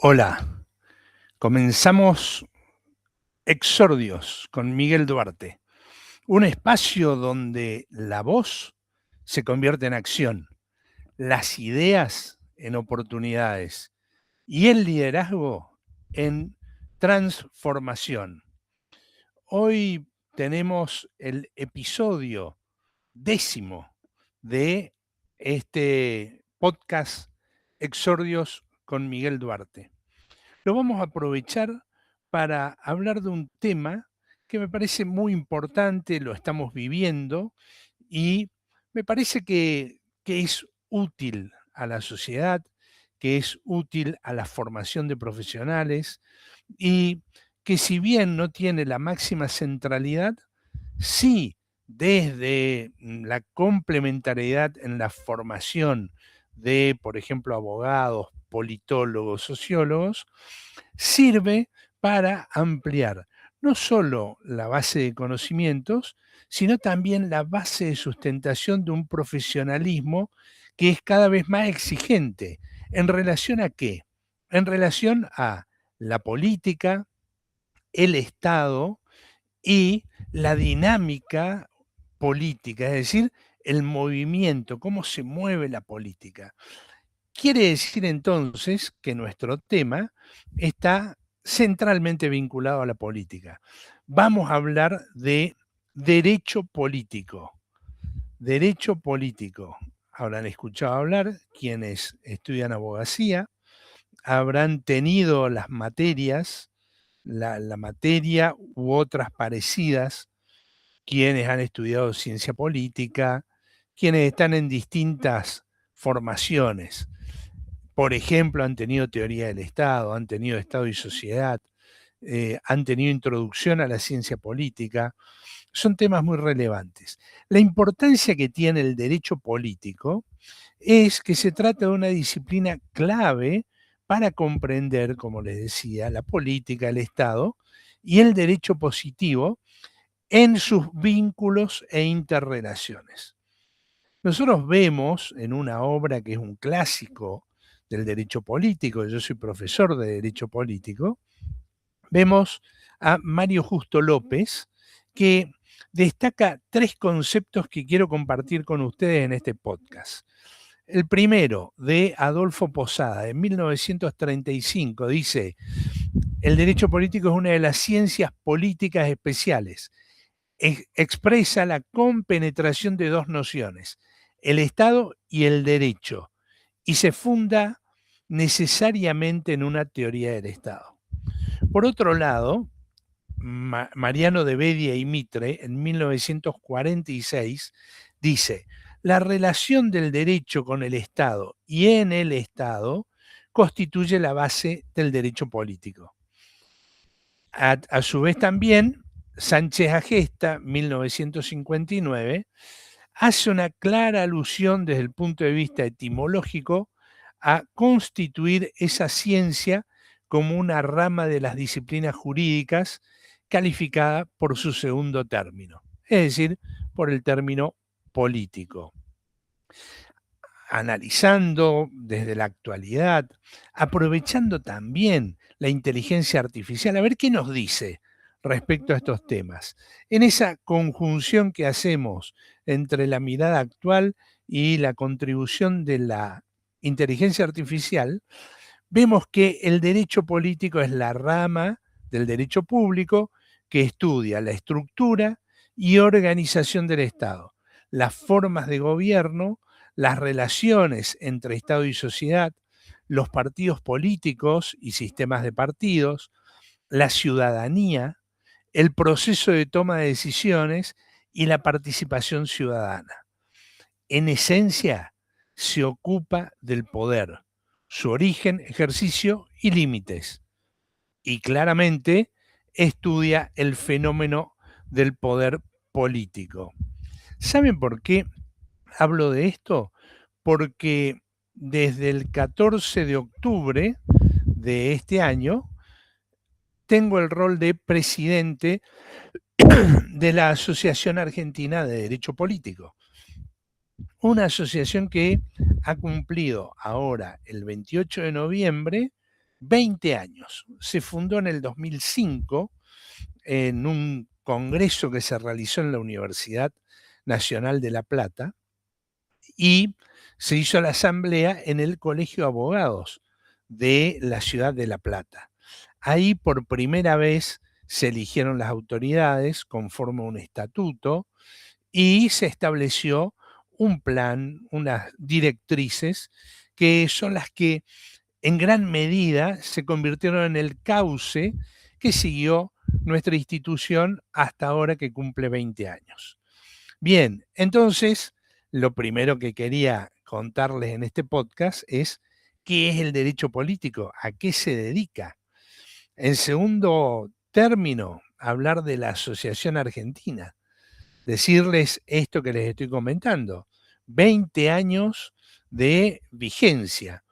Hola, comenzamos Exordios con Miguel Duarte, un espacio donde la voz se convierte en acción, las ideas en oportunidades y el liderazgo en transformación. Hoy tenemos el episodio 10º de este podcast Exordios con Miguel Duarte. Lo vamos a aprovechar para hablar de un tema que me parece muy importante, lo estamos viviendo y me parece que es útil a la sociedad, que es útil a la formación de profesionales y que si bien no tiene la máxima centralidad, sí desde la complementariedad en la formación de, por ejemplo, abogados, politólogos, sociólogos, sirve para ampliar no solo la base de conocimientos, sino también la base de sustentación de un profesionalismo que es cada vez más exigente. ¿En relación a qué? En relación a la política, el Estado y la dinámica política, es decir, el movimiento, cómo se mueve la política. Quiere decir entonces que nuestro tema está centralmente vinculado a la política. Vamos a hablar de derecho político. Derecho político. Habrán escuchado hablar quienes estudian abogacía, habrán tenido las materias, la materia u otras parecidas, quienes han estudiado ciencia política, quienes están en distintas formaciones. Por ejemplo, han tenido teoría del Estado, han tenido Estado y sociedad, han tenido introducción a la ciencia política. Son temas muy relevantes. La importancia que tiene el derecho político es que se trata de una disciplina clave para comprender, como les decía, la política, el Estado y el derecho positivo en sus vínculos e interrelaciones. Nosotros vemos en una obra que es un clásico del derecho político, yo soy profesor de derecho político, vemos a Mario Justo López, que destaca tres conceptos que quiero compartir con ustedes en este podcast. El primero, de Adolfo Posada, en 1935, dice: el derecho político es una de las ciencias políticas especiales. Expresa la compenetración de dos nociones, el Estado y el derecho, y se funda necesariamente en una teoría del Estado. Por otro lado, Mariano de Bedia y Mitre, en 1946, dice: la relación del derecho con el Estado y en el Estado constituye la base del derecho político. A su vez también, Sánchez Agesta, 1959, hace una clara alusión desde el punto de vista etimológico a constituir esa ciencia como una rama de las disciplinas jurídicas calificada por su segundo término, es decir, por el término político. Analizando desde la actualidad, aprovechando también la inteligencia artificial, a ver qué nos dice respecto a estos temas. En esa conjunción que hacemos entre la mirada actual y la contribución de la inteligencia artificial, vemos que el derecho político es la rama del derecho público que estudia la estructura y organización del Estado, las formas de gobierno, las relaciones entre Estado y sociedad, los partidos políticos y sistemas de partidos, la ciudadanía, el proceso de toma de decisiones y la participación ciudadana. En esencia, se ocupa del poder, su origen, ejercicio y límites. Y claramente estudia el fenómeno del poder político. ¿Saben por qué hablo de esto? Porque desde el 14 de octubre de este año tengo el rol de presidente de la Asociación Argentina de Derecho Político. Una asociación que ha cumplido ahora, el 28 de noviembre, 20 años. Se fundó en el 2005 en un congreso que se realizó en la Universidad Nacional de La Plata y se hizo la asamblea en el Colegio de Abogados de la ciudad de La Plata. Ahí por primera vez se eligieron las autoridades conforme a un estatuto y se estableció un plan, unas directrices que son las que en gran medida se convirtieron en el cauce que siguió nuestra institución hasta ahora que cumple 20 años. Bien, entonces, lo primero que quería contarles en este podcast es qué es el derecho político, a qué se dedica. En segundo término, hablar de la Asociación Argentina, decirles esto que les estoy comentando, 20 años de vigencia,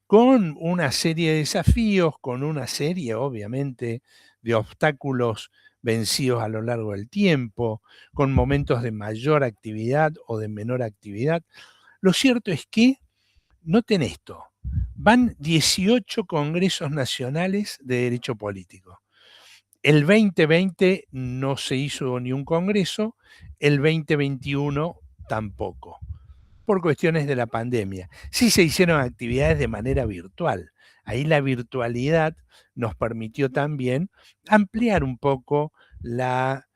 con una serie de desafíos, con una serie, obviamente, de obstáculos vencidos a lo largo del tiempo, con momentos de mayor actividad o de menor actividad. Lo cierto es que, noten esto, van 18 congresos nacionales de derecho político. El 2020 no se hizo ni un congreso, el 2021 tampoco, por cuestiones de la pandemia. Sí se hicieron actividades de manera virtual. Ahí la virtualidad nos permitió también ampliar un poco la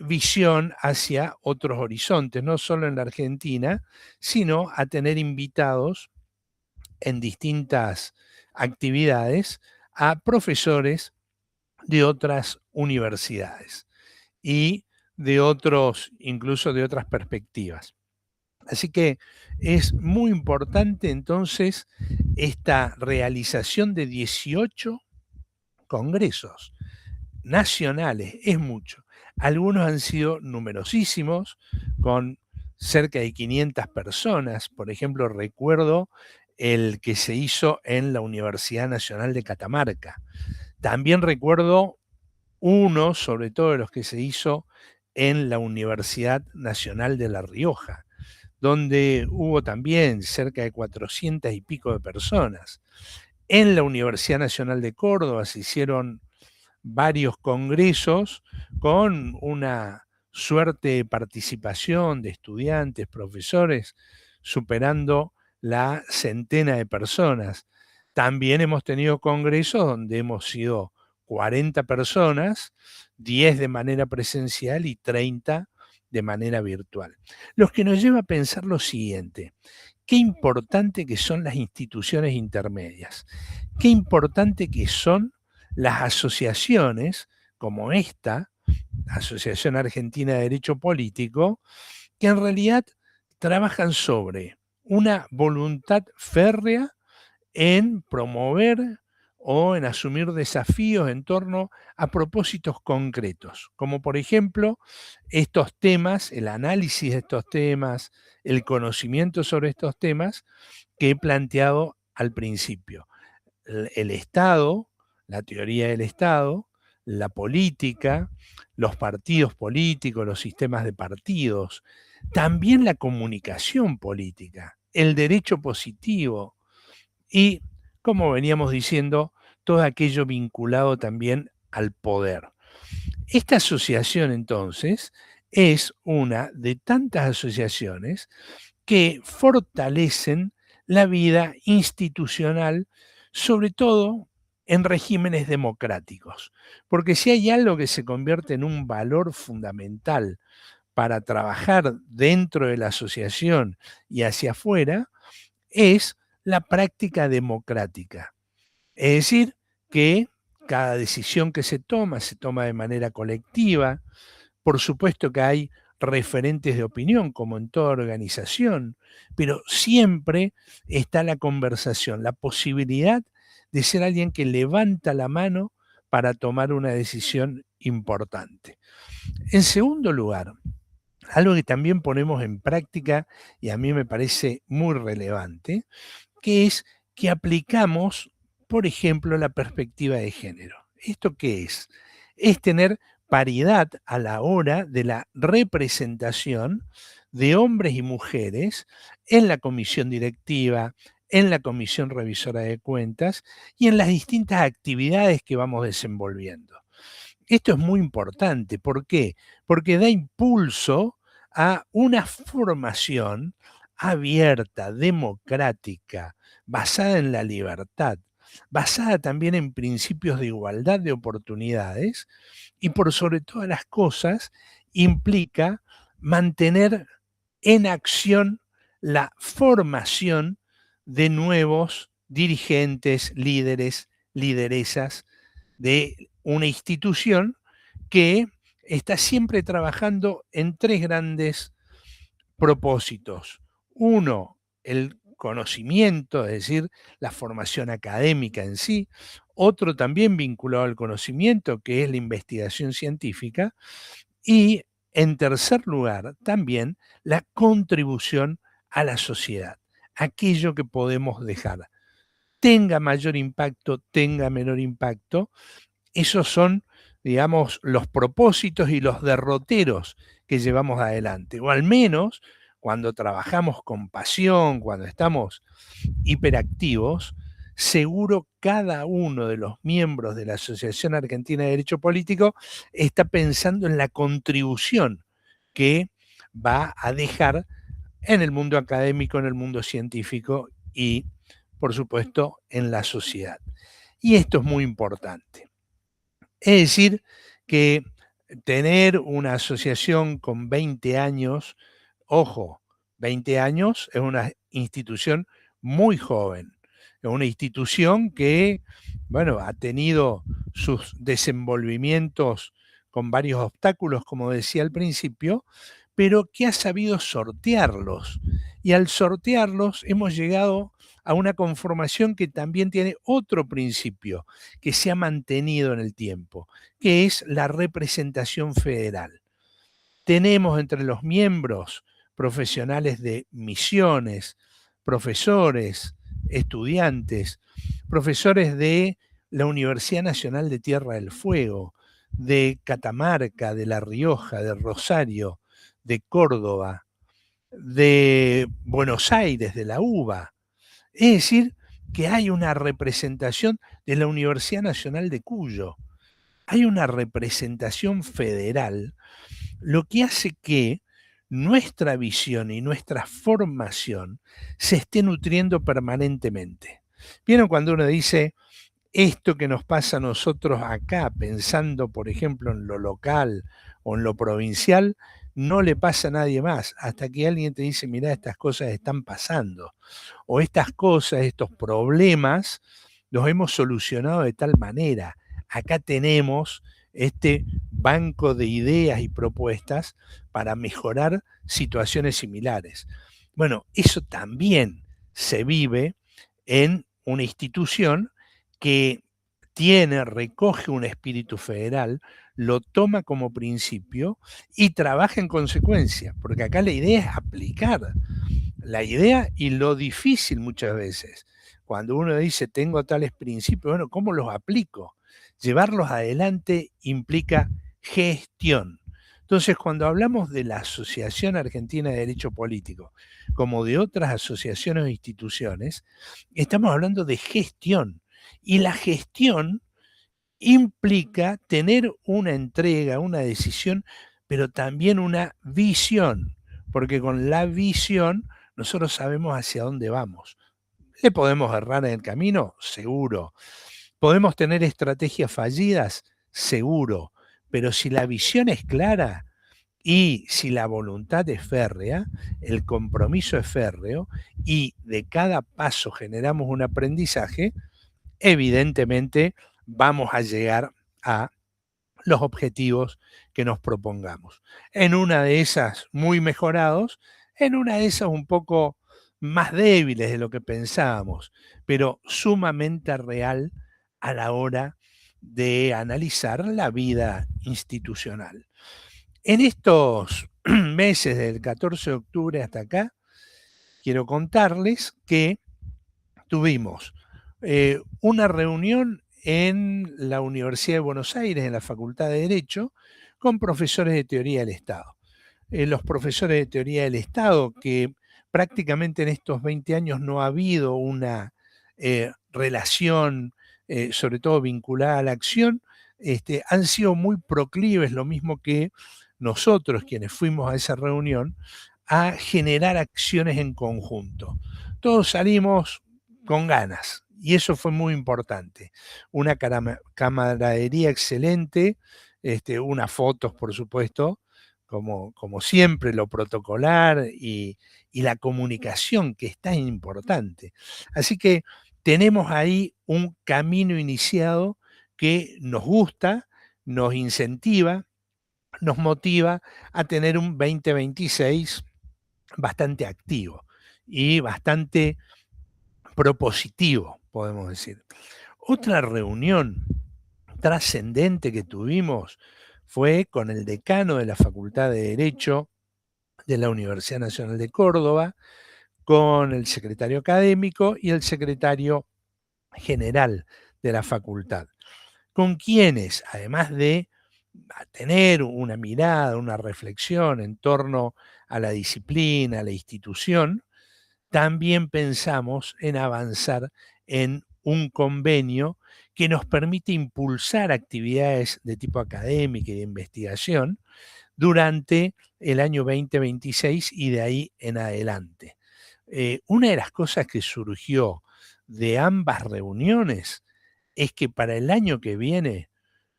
visión hacia otros horizontes, no solo en la Argentina, sino a tener invitados en distintas actividades a profesores de otras universidades y de otros, incluso de otras perspectivas. Así que es muy importante entonces esta realización de 18 congresos nacionales, es mucho. Algunos han sido numerosísimos, con cerca de 500 personas. Por ejemplo, recuerdo el que se hizo en la Universidad Nacional de Catamarca. También recuerdo uno, sobre todo de los que se hizo en la Universidad Nacional de La Rioja, donde hubo también cerca de 400 y pico de personas. En la Universidad Nacional de Córdoba se hicieron varios congresos con una suerte de participación de estudiantes, profesores, superando la centena de personas. También hemos tenido congresos donde hemos sido 40 personas, 10 de manera presencial y 30 de manera virtual. Lo que nos lleva a pensar lo siguiente: qué importante que son las instituciones intermedias, qué importante que son las asociaciones como esta, Asociación Argentina de Derecho Político, que en realidad trabajan sobre una voluntad férrea en promover o en asumir desafíos en torno a propósitos concretos, como por ejemplo estos temas, el análisis de estos temas, el conocimiento sobre estos temas que he planteado al principio. El Estado, la teoría del Estado, la política, los partidos políticos, los sistemas de partidos, también la comunicación política, el derecho positivo y, como veníamos diciendo, todo aquello vinculado también al poder. Esta asociación, entonces, es una de tantas asociaciones que fortalecen la vida institucional, sobre todo en regímenes democráticos. Porque si hay algo que se convierte en un valor fundamental para trabajar dentro de la asociación y hacia afuera, es la práctica democrática. Es decir, que cada decisión que se toma de manera colectiva. Por supuesto que hay referentes de opinión, como en toda organización, pero siempre está la conversación, la posibilidad de ser alguien que levanta la mano para tomar una decisión importante. En segundo lugar, algo que también ponemos en práctica y a mí me parece muy relevante, que es que aplicamos, por ejemplo, la perspectiva de género. ¿Esto qué es? Es tener paridad a la hora de la representación de hombres y mujeres en la comisión directiva, en la Comisión Revisora de Cuentas y en las distintas actividades que vamos desenvolviendo. Esto es muy importante. ¿Por qué? Porque da impulso a una formación abierta, democrática, basada en la libertad, basada también en principios de igualdad de oportunidades y por sobre todas las cosas implica mantener en acción la formación de nuevos dirigentes, líderes, lideresas de una institución que está siempre trabajando en tres grandes propósitos. Uno, el conocimiento, es decir, la formación académica en sí. Otro también vinculado al conocimiento, que es la investigación científica. Y en tercer lugar, también la contribución a la sociedad, aquello que podemos dejar. Tenga mayor impacto, tenga menor impacto, esos son, digamos, los propósitos y los derroteros que llevamos adelante, o al menos cuando trabajamos con pasión, cuando estamos hiperactivos, seguro cada uno de los miembros de la Asociación Argentina de Derecho Político está pensando en la contribución que va a dejar en el mundo académico, en el mundo científico y, por supuesto, en la sociedad. Y esto es muy importante. Es decir, que tener una asociación con 20 años, ojo, 20 años es una institución muy joven, es una institución que, bueno, ha tenido sus desenvolvimientos con varios obstáculos, como decía al principio, pero que ha sabido sortearlos. Y al sortearlos hemos llegado a una conformación que también tiene otro principio que se ha mantenido en el tiempo, que es la representación federal. Tenemos entre los miembros profesionales de misiones, profesores, estudiantes, profesores de la Universidad Nacional de Tierra del Fuego, de Catamarca, de La Rioja, de Rosario, de Córdoba, de Buenos Aires, de la UBA. Es decir, que hay una representación de la Universidad Nacional de Cuyo. Hay una representación federal, lo que hace que nuestra visión y nuestra formación se esté nutriendo permanentemente. ¿Vieron cuando uno dice esto que nos pasa a nosotros acá, pensando, por ejemplo, en lo local o en lo provincial, no le pasa a nadie más, hasta que alguien te dice, mirá, estas cosas están pasando, o estas cosas, estos problemas, los hemos solucionado de tal manera. Acá tenemos este banco de ideas y propuestas para mejorar situaciones similares. Bueno, eso también se vive en una institución que tiene, recoge un espíritu federal, lo toma como principio y trabaja en consecuencia, porque acá la idea es aplicar la idea y lo difícil muchas veces. Cuando uno dice, tengo tales principios, bueno, ¿cómo los aplico? Llevarlos adelante implica gestión. Entonces, cuando hablamos de la Asociación Argentina de Derecho Político, como de otras asociaciones o instituciones, estamos hablando de gestión. Y la gestión implica tener una entrega, una decisión, pero también una visión, porque con la visión nosotros sabemos hacia dónde vamos. ¿Le podemos errar en el camino? Seguro. ¿Podemos tener estrategias fallidas? Seguro. Pero si la visión es clara y si la voluntad es férrea, el compromiso es férreo y de cada paso generamos un aprendizaje, evidentemente vamos a llegar a los objetivos que nos propongamos. En una de esas muy mejorados, en una de esas un poco más débiles de lo que pensábamos, pero sumamente real a la hora de analizar la vida institucional. En estos meses del 14 de octubre hasta acá, quiero contarles que tuvimos una reunión en la Universidad de Buenos Aires, en la Facultad de Derecho, con profesores de teoría del Estado. Los profesores de teoría del Estado que prácticamente en estos 20 años no ha habido una relación, sobre todo vinculada a la acción, han sido muy proclives, lo mismo que nosotros, quienes fuimos a esa reunión, a generar acciones en conjunto. Todos salimos con ganas y eso fue muy importante. Una camaradería excelente, unas fotos, por supuesto, como siempre, lo protocolar y la comunicación, que es tan importante. Así que tenemos ahí un camino iniciado que nos gusta, nos incentiva, nos motiva a tener un 2026 bastante activo y bastante propositivo, podemos decir. Otra reunión trascendente que tuvimos fue con el decano de la Facultad de Derecho de la Universidad Nacional de Córdoba, con el secretario académico y el secretario general de la facultad, con quienes, además de tener una mirada, una reflexión en torno a la disciplina, a la institución, también pensamos en avanzar en un convenio que nos permite impulsar actividades de tipo académica y de investigación durante el año 2026 y de ahí en adelante. Una de las cosas que surgió de ambas reuniones es que para el año que viene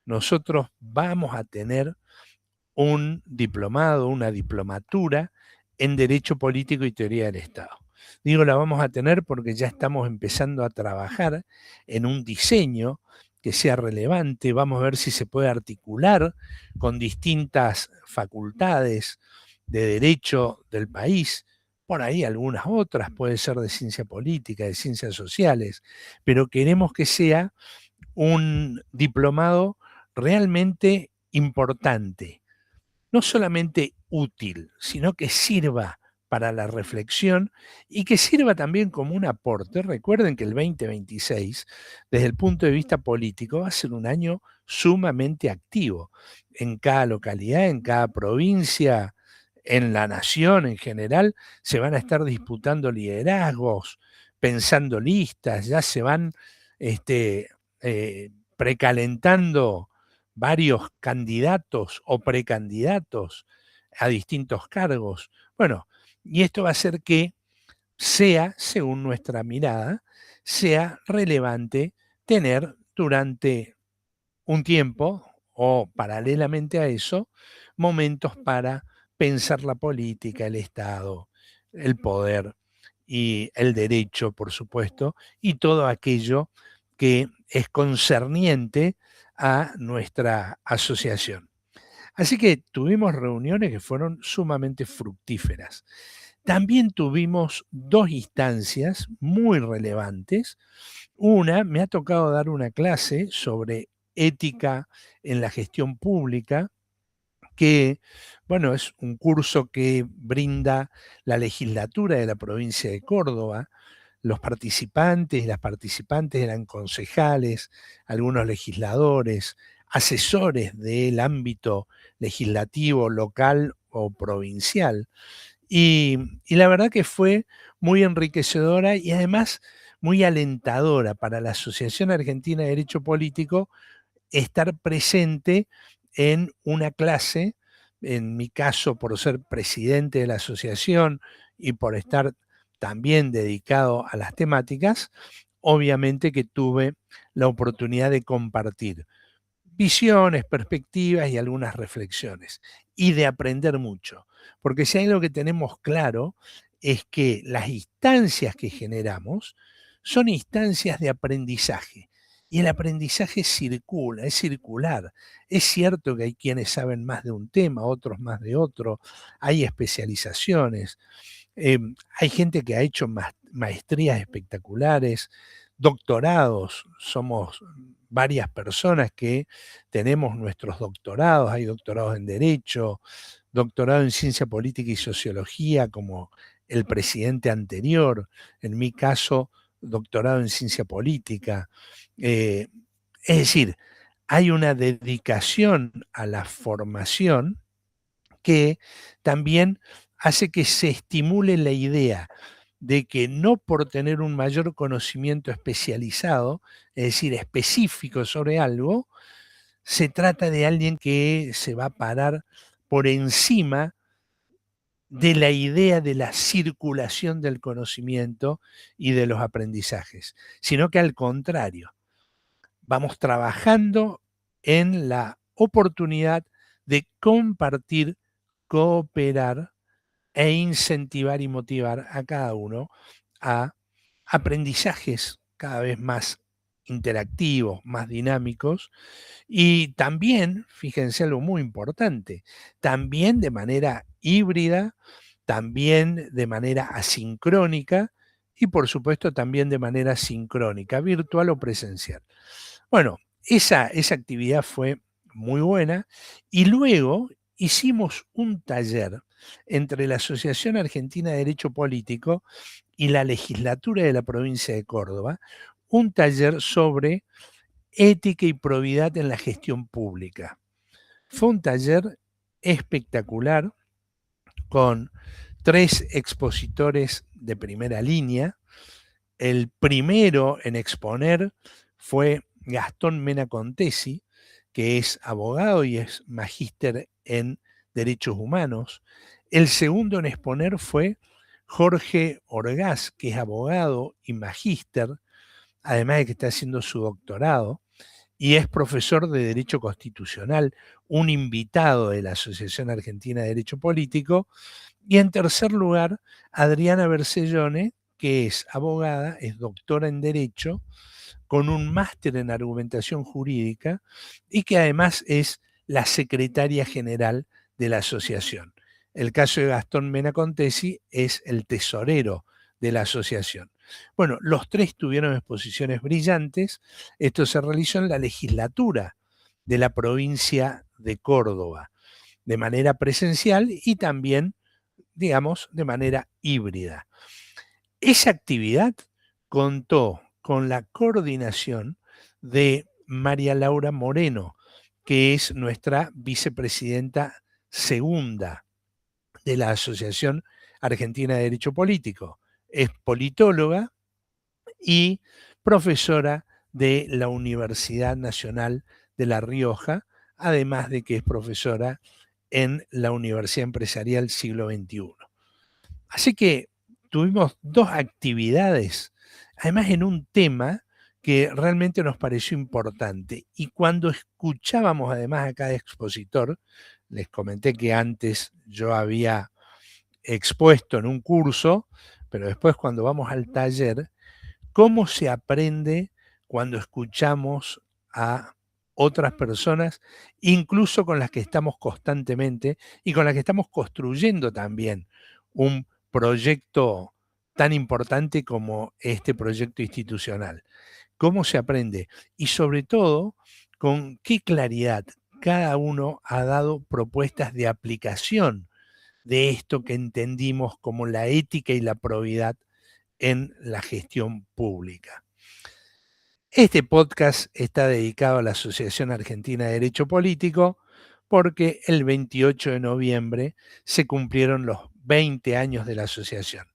nosotros vamos a tener un diplomado, una diplomatura en Derecho Político y Teoría del Estado. Digo, la vamos a tener porque ya estamos empezando a trabajar en un diseño que sea relevante. Vamos a ver si se puede articular con distintas facultades de derecho del país, por ahí algunas otras, puede ser de ciencia política, de ciencias sociales, pero queremos que sea un diplomado realmente importante, no solamente útil, sino que sirva para la reflexión y que sirva también como un aporte. Recuerden que el 2026, desde el punto de vista político, va a ser un año sumamente activo en cada localidad, en cada provincia, en la nación en general. Se van a estar disputando liderazgos, pensando listas, ya se van precalentando varios candidatos o precandidatos a distintos cargos. Bueno, y esto va a hacer que sea, según nuestra mirada, sea relevante tener durante un tiempo o paralelamente a eso, momentos para pensar la política, el Estado, el poder y el derecho, por supuesto, y todo aquello que es concerniente a nuestra asociación. Así que tuvimos reuniones que fueron sumamente fructíferas. También tuvimos dos instancias muy relevantes. Una, me ha tocado dar una clase sobre ética en la gestión pública, que, bueno, es un curso que brinda la legislatura de la provincia de Córdoba. Los participantes y las participantes eran concejales, algunos legisladores, asesores del ámbito legislativo local o provincial. Y la verdad que fue muy enriquecedora y además muy alentadora para la Asociación Argentina de Derecho Político estar presente en una clase, en mi caso por ser presidente de la asociación y por estar también dedicado a las temáticas, obviamente que tuve la oportunidad de compartir visiones, perspectivas y algunas reflexiones, y de aprender mucho. Porque si hay algo que tenemos claro es que las instancias que generamos son instancias de aprendizaje. Y el aprendizaje circula, es circular. Es cierto que hay quienes saben más de un tema, otros más de otro, hay especializaciones, hay gente que ha hecho maestrías espectaculares, doctorados, somos varias personas que tenemos nuestros doctorados, hay doctorados en Derecho, doctorado en Ciencia Política y Sociología, como el presidente anterior, en mi caso, doctorado en Ciencia Política. Eh, es decir, hay una dedicación a la formación que también hace que se estimule la idea de que no por tener un mayor conocimiento especializado, es decir, específico sobre algo, se trata de alguien que se va a parar por encima de la idea de la circulación del conocimiento y de los aprendizajes, sino que al contrario, vamos trabajando en la oportunidad de compartir, cooperar e incentivar y motivar a cada uno a aprendizajes cada vez más interactivos, más dinámicos y también, fíjense algo muy importante, también de manera híbrida, también de manera asincrónica y por supuesto también de manera sincrónica, virtual o presencial. Bueno, esa actividad fue muy buena y luego hicimos un taller entre la Asociación Argentina de Derecho Político y la legislatura de la provincia de Córdoba, un taller sobre ética y probidad en la gestión pública. Fue un taller espectacular con 3 expositores de primera línea. El primero en exponer fue Gastón Mena Contesi, que es abogado y es magíster en derechos humanos. El segundo en exponer fue Jorge Orgaz, que es abogado y magíster, además de que está haciendo su doctorado y es profesor de Derecho Constitucional, un invitado de la Asociación Argentina de Derecho Político. Y en tercer lugar, Adriana Bersellone, que es abogada, es doctora en Derecho, con un máster en argumentación jurídica y que además es la secretaria general de la asociación. El caso de Gastón Mena Contesi es el tesorero de la asociación. Bueno, los 3 tuvieron exposiciones brillantes. Esto se realizó en la legislatura de la provincia de Córdoba, de manera presencial y también, digamos, de manera híbrida. Esa actividad contó con la coordinación de María Laura Moreno, que es nuestra vicepresidenta segunda de la Asociación Argentina de Derecho Político. Es politóloga y profesora de la Universidad Nacional de La Rioja, además de que es profesora en la Universidad Empresarial Siglo XXI. Así que tuvimos 2 actividades, además en un tema que realmente nos pareció importante. Y cuando escuchábamos además a cada expositor, les comenté que antes yo había expuesto en un curso, pero después cuando vamos al taller, cómo se aprende cuando escuchamos a otras personas, incluso con las que estamos constantemente y con las que estamos construyendo también un proyecto tan importante como este proyecto institucional. ¿Cómo se aprende? Y sobre todo, con qué claridad cada uno ha dado propuestas de aplicación de esto que entendimos como la ética y la probidad en la gestión pública. Este podcast está dedicado a la Asociación Argentina de Derecho Político porque el 28 de noviembre se cumplieron los 20 años de la asociación.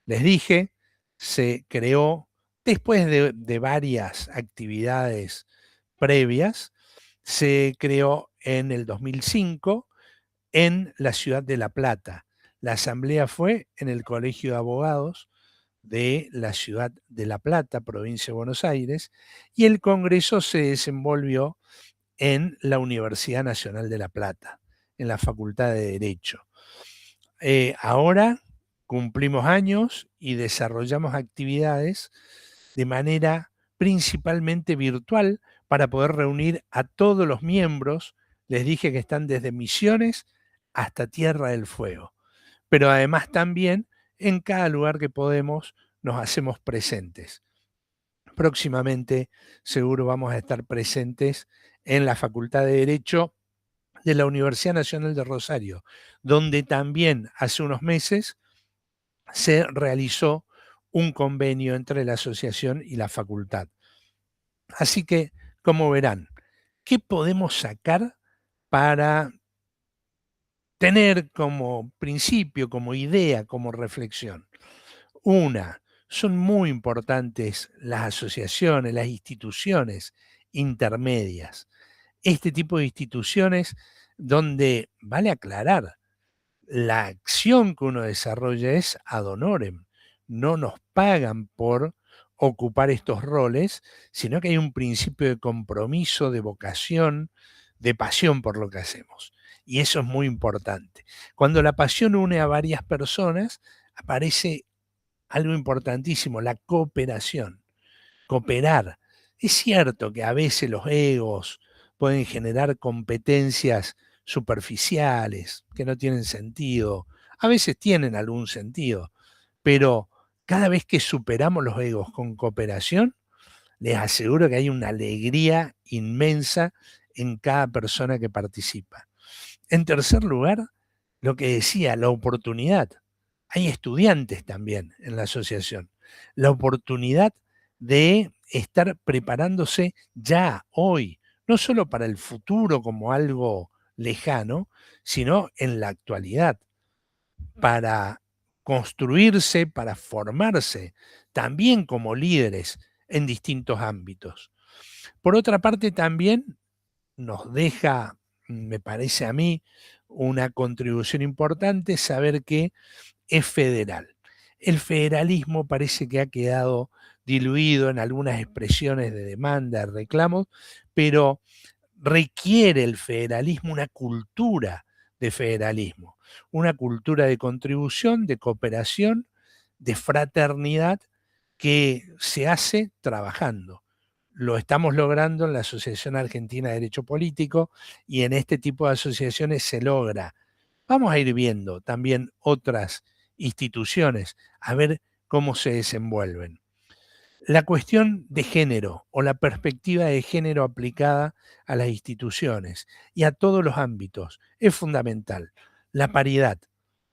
Les dije, se creó después de varias actividades previas, se creó en el 2005 en la ciudad de La Plata. La asamblea fue en el Colegio de Abogados de la ciudad de La Plata, provincia de Buenos Aires, y el Congreso se desenvolvió en la Universidad Nacional de La Plata, en la Facultad de Derecho. Ahora cumplimos años y desarrollamos actividades de manera principalmente virtual para poder reunir a todos los miembros. Les dije que están desde Misiones hasta Tierra del Fuego, pero además también en cada lugar que podemos nos hacemos presentes. Próximamente seguro vamos a estar presentes en la Facultad de Derecho de la Universidad Nacional de Rosario, donde también hace unos meses se realizó un convenio entre la asociación y la facultad. Así que, como verán, ¿qué podemos sacar para tener como principio, como idea, como reflexión. Una, son muy importantes las asociaciones, las instituciones intermedias. Este tipo de instituciones donde, vale aclarar, la acción que uno desarrolla es ad honorem. No nos pagan por ocupar estos roles, sino que hay un principio de compromiso, de vocación, de pasión por lo que hacemos. Y eso es muy importante. Cuando la pasión une a varias personas, aparece algo importantísimo, la cooperación. Cooperar. Es cierto que a veces los egos pueden generar competencias superficiales que no tienen sentido. A veces tienen algún sentido, pero cada vez que superamos los egos con cooperación, les aseguro que hay una alegría inmensa en cada persona que participa. En tercer lugar, lo que decía, la oportunidad. Hay estudiantes también en la asociación. La oportunidad de estar preparándose ya hoy, no solo para el futuro como algo lejano, sino en la actualidad, para construirse, para formarse, también como líderes en distintos ámbitos. Por otra parte, también nos deja, me parece a mí, una contribución importante saber que es federal. El federalismo parece que ha quedado diluido en algunas expresiones de demanda, de reclamos, pero requiere el federalismo una cultura de federalismo, una cultura de contribución, de cooperación, de fraternidad que se hace trabajando. Lo estamos logrando en la Asociación Argentina de Derecho Político y en este tipo de asociaciones se logra. Vamos a ir viendo también otras instituciones, a ver cómo se desenvuelven. La cuestión de género o la perspectiva de género aplicada a las instituciones y a todos los ámbitos es fundamental. La paridad,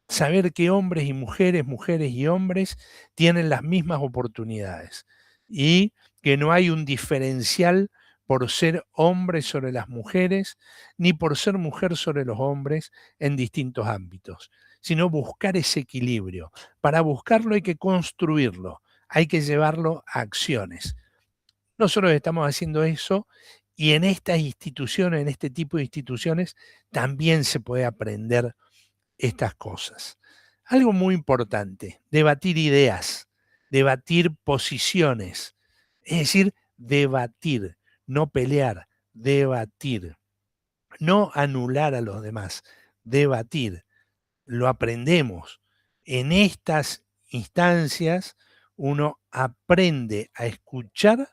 saber que hombres y mujeres, mujeres y hombres tienen las mismas oportunidades y que no hay un diferencial por ser hombre sobre las mujeres, ni por ser mujer sobre los hombres en distintos ámbitos, sino buscar ese equilibrio. Para buscarlo hay que construirlo, hay que llevarlo a acciones. Nosotros estamos haciendo eso y en estas instituciones, en este tipo de instituciones, también se puede aprender estas cosas. Algo muy importante, debatir ideas, debatir posiciones, es decir, debatir, no pelear, debatir, no anular a los demás, debatir, lo aprendemos. En estas instancias uno aprende a escuchar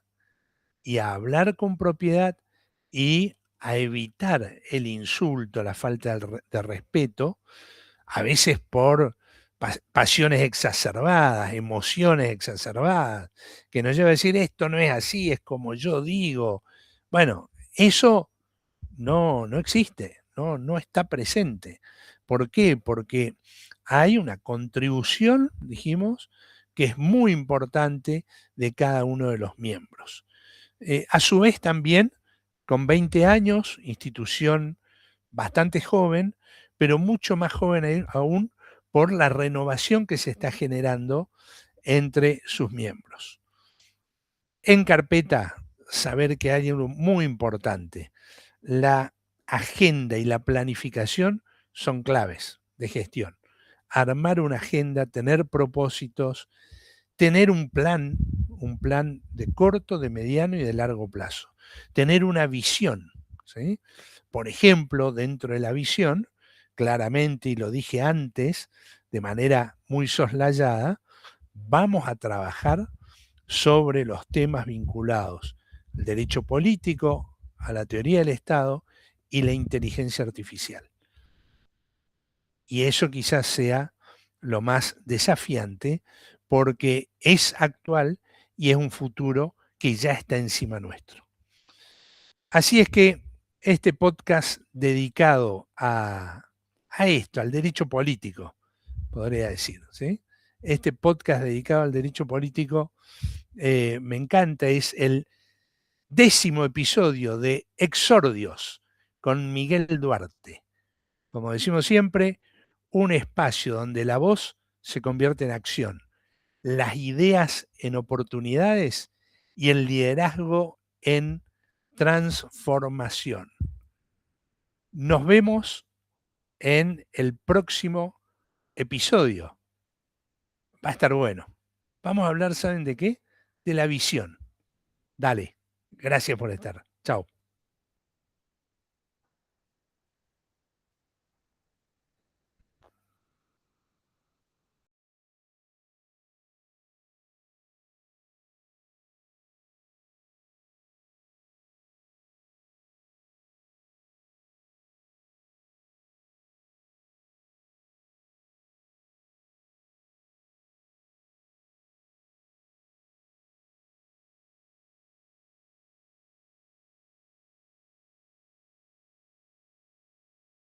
y a hablar con propiedad y a evitar el insulto, la falta de respeto, a veces por pasiones exacerbadas, emociones exacerbadas, que nos lleva a decir esto no es así, es como yo digo. Bueno, eso no existe, no está presente. ¿Por qué? Porque hay una contribución, dijimos, que es muy importante de cada uno de los miembros. A su vez también, con 20 años, institución bastante joven, pero mucho más joven aún por la renovación que se está generando entre sus miembros. En carpeta, saber que hay algo muy importante. La agenda y la planificación son claves de gestión. Armar una agenda, tener propósitos, tener un plan de corto, de mediano y de largo plazo. Tener una visión, ¿sí? Por ejemplo, dentro de la visión, claramente, y lo dije antes, de manera muy soslayada, vamos a trabajar sobre los temas vinculados al derecho político, a la teoría del Estado y la inteligencia artificial. Y eso quizás sea lo más desafiante porque es actual y es un futuro que ya está encima nuestro. Así es que este podcast dedicado a esto, al derecho político, podría decir, ¿sí? Este podcast dedicado al derecho político me encanta, es el 10º episodio de Exordios con Miguel Duarte. Como decimos siempre, un espacio donde la voz se convierte en acción, las ideas en oportunidades y el liderazgo en transformación. Nos vemos en el próximo episodio. Va a estar bueno. Vamos a hablar, ¿saben de qué? De la visión. Dale, gracias por estar. Chao.